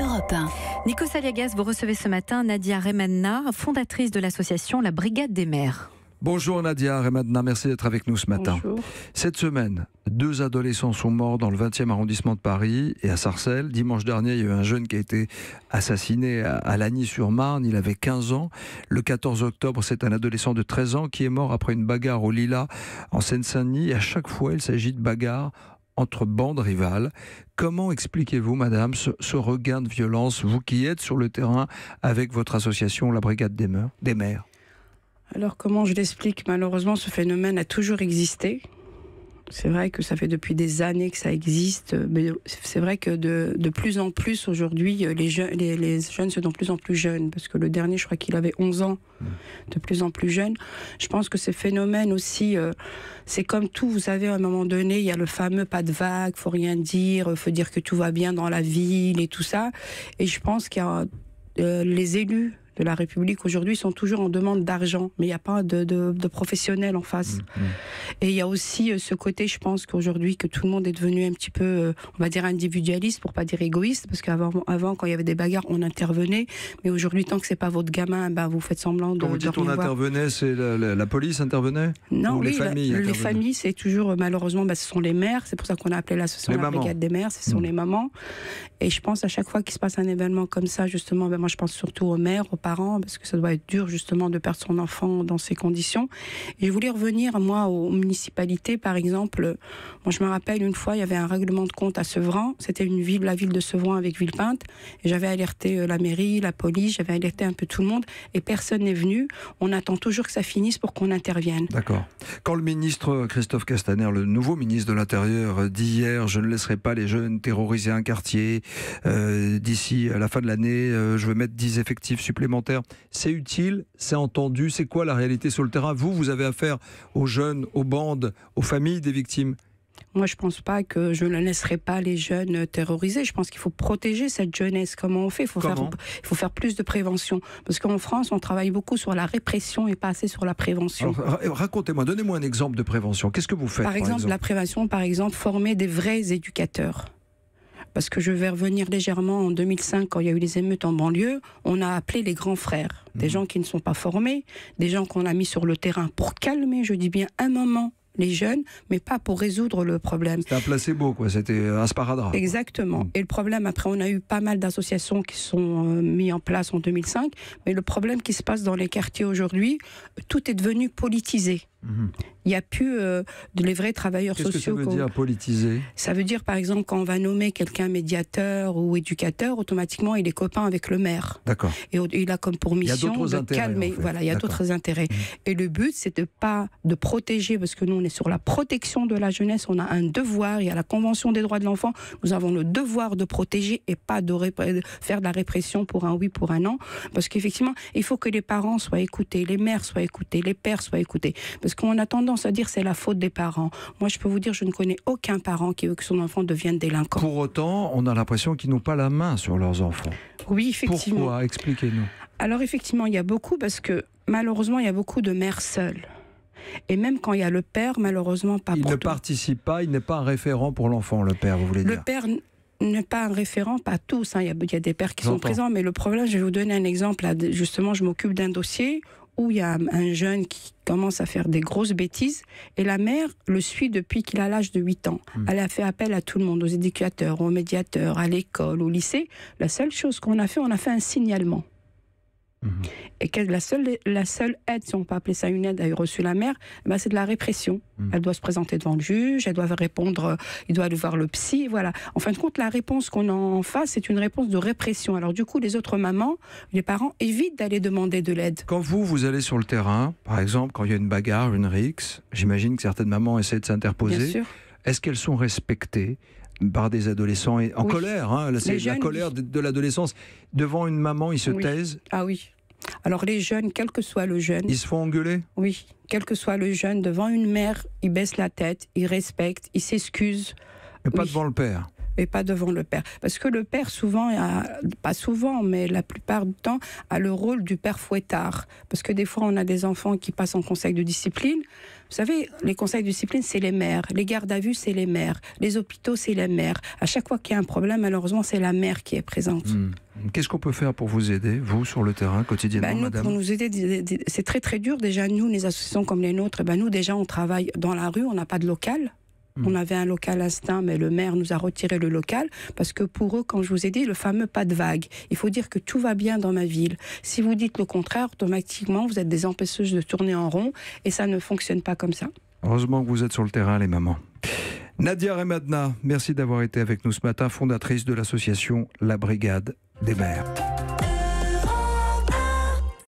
Europe 1. Nico Saliagas, vous recevez ce matin Nadia Remadna, fondatrice de l'association La Brigade des Mères. Bonjour Nadia Remadna, merci d'être avec nous ce matin. Bonjour. Cette semaine, 2 adolescents sont morts dans le 20e arrondissement de Paris et à Sarcelles. Dimanche dernier, il y a eu un jeune qui a été assassiné à Lagny-sur-Marne. Il avait 15 ans. Le 14 octobre, c'est un adolescent de 13 ans qui est mort après une bagarre au Lilas en Seine-Saint-Denis. Et à chaque fois, il s'agit de bagarres entre bandes rivales. Comment expliquez-vous, madame, ce regain de violence, vous qui êtes sur le terrain avec votre association, la Brigade des Mères? Alors comment je l'explique? Malheureusement, ce phénomène a toujours existé. C'est vrai que ça fait depuis des années que ça existe, mais c'est vrai que de plus en plus aujourd'hui, les jeunes sont de plus en plus jeunes, parce que le dernier, je crois qu'il avait 11 ans, de plus en plus jeune. Je pense que ces phénomènes aussi, c'est comme tout, vous savez, à un moment donné, il y a le fameux pas de vague, faut rien dire, faut dire que tout va bien dans la ville et tout ça. Et je pense qu'il y a les élus de la République aujourd'hui sont toujours en demande d'argent, mais il n'y a pas de professionnels en face. Et il y a aussi ce côté, je pense qu'aujourd'hui, que tout le monde est devenu un petit peu, on va dire individualiste, pour pas dire égoïste, parce qu'avant, quand il y avait des bagarres, on intervenait, mais aujourd'hui, tant que c'est pas votre gamin, vous faites semblant de... Quand vous dites on intervenait, c'est la police intervenait? Non, ou oui, les familles, c'est toujours, malheureusement, ce sont les mères, c'est pour ça qu'on a appelé l'association la Brigade des Mères, ce sont les mamans. Et je pense à chaque fois qu'il se passe un événement comme ça, justement, moi je pense surtout aux mères, aux parents, parce que ça doit être dur justement de perdre son enfant dans ces conditions. Et je voulais revenir, moi, aux municipalités, par exemple. Moi, je me rappelle, une fois, il y avait un règlement de compte à Sevran. C'était la ville de Sevran avec Villepinte. Et j'avais alerté la mairie, la police, j'avais alerté un peu tout le monde. Et personne n'est venu. On attend toujours que ça finisse pour qu'on intervienne. D'accord. Quand le ministre Christophe Castaner, le nouveau ministre de l'Intérieur, dit hier « Je ne laisserai pas les jeunes terroriser un quartier. D'ici à la fin de l'année, je vais mettre 10 effectifs supplémentaires », c'est utile, c'est entendu, c'est quoi la réalité sur le terrain? Vous avez affaire aux jeunes, aux bandes, aux familles des victimes? Moi, je ne pense pas que je ne laisserai pas les jeunes terrorisés. Je pense qu'il faut protéger cette jeunesse. Comment on fait? Il faut faire plus de prévention. Parce qu'en France, on travaille beaucoup sur la répression et pas assez sur la prévention. Racontez-moi, donnez-moi un exemple de prévention. Qu'est-ce que vous faites? Par exemple, la prévention, former des vrais éducateurs. Parce que je vais revenir légèrement en 2005, quand il y a eu les émeutes en banlieue, on a appelé les grands frères. Des gens qui ne sont pas formés, des gens qu'on a mis sur le terrain pour calmer, je dis bien un moment, les jeunes, mais pas pour résoudre le problème. C'était un placebo, quoi. C'était un sparadrap. Exactement. Et le problème, après, on a eu pas mal d'associations qui sont mises en place en 2005, mais le problème qui se passe dans les quartiers aujourd'hui, tout est devenu politisé. Il n'y a plus les vrais travailleurs sociaux. Qu'est-ce que ça veut dire politisé? Ça veut dire, par exemple, quand on va nommer quelqu'un médiateur ou éducateur, automatiquement il est copain avec le maire. D'accord. Et il a comme pour mission de calmer. En fait. Voilà, il y a d'autres intérêts. Et le but, c'est de protéger, parce que nous on est sur la protection de la jeunesse, on a un devoir, il y a la Convention des droits de l'enfant, nous avons le devoir de protéger et pas de faire de la répression pour un oui, pour un non. Parce qu'effectivement, il faut que les parents soient écoutés, les mères soient écoutées, les pères soient écoutés. Parce qu'on a tendance à dire c'est la faute des parents. Moi, je peux vous dire, je ne connais aucun parent qui veut que son enfant devienne délinquant. Pour autant, on a l'impression qu'ils n'ont pas la main sur leurs enfants. Oui, effectivement. Pourquoi? Expliquez-nous. Alors, effectivement, il y a beaucoup, parce que malheureusement, il y a beaucoup de mères seules. Et même quand il y a le père, malheureusement, pas pour tout. Il ne participe pas, il n'est pas un référent pour l'enfant, le père, vous voulez dire? Le père n'est pas un référent, pas tous. Il y a des pères qui sont présents, mais le problème, je vais vous donner un exemple. Là, justement, je m'occupe d'un dossier où il y a un jeune qui commence à faire des grosses bêtises et la mère le suit depuis qu'il a l'âge de 8 ans. Elle a fait appel à tout le monde, aux éducateurs, aux médiateurs, à l'école, au lycée. La seule chose qu'on a fait, on a fait un signalement. Et que la seule aide, si on peut appeler ça une aide, a reçu la mère, c'est de la répression. Elle doit se présenter devant le juge, elle doit répondre, il doit aller voir le psy, voilà. En fin de compte, la réponse qu'on a en face, c'est une réponse de répression. Alors du coup, les autres mamans, les parents évitent d'aller demander de l'aide. Quand vous allez sur le terrain, par exemple, quand il y a une bagarre, une rixe, j'imagine que certaines mamans essaient de s'interposer. Bien sûr. Est-ce qu'elles sont respectées par des adolescents en colère, c'est la colère de l'adolescence. Devant une maman, ils se taisent. Ah oui. Alors les jeunes, quel que soit le jeune... Ils se font engueuler? Oui, quel que soit le jeune, devant une mère, il baisse la tête, il respecte, il s'excuse. Mais pas devant le père? et pas devant le père. Parce que le père, souvent, pas souvent, mais la plupart du temps, a le rôle du père fouettard. Parce que des fois, on a des enfants qui passent en conseil de discipline. Vous savez, les conseils de discipline, c'est les mères. Les gardes à vue, c'est les mères. Les hôpitaux, c'est les mères. À chaque fois qu'il y a un problème, malheureusement, c'est la mère qui est présente. Qu'est-ce qu'on peut faire pour vous aider, vous, sur le terrain, quotidiennement, nous, madame? Pour nous aider, c'est très très dur. Déjà, nous, les associations comme les nôtres, nous, déjà, on travaille dans la rue, on n'a pas de local. On avait un local instinct, mais le maire nous a retiré le local parce que pour eux, comme je vous ai dit, le fameux pas de vague. Il faut dire que tout va bien dans ma ville. Si vous dites le contraire, automatiquement, vous êtes des empêcheuses de tourner en rond et ça ne fonctionne pas comme ça. Heureusement que vous êtes sur le terrain, les mamans. Nadia Remadna, merci d'avoir été avec nous ce matin, fondatrice de l'association La Brigade des Mères.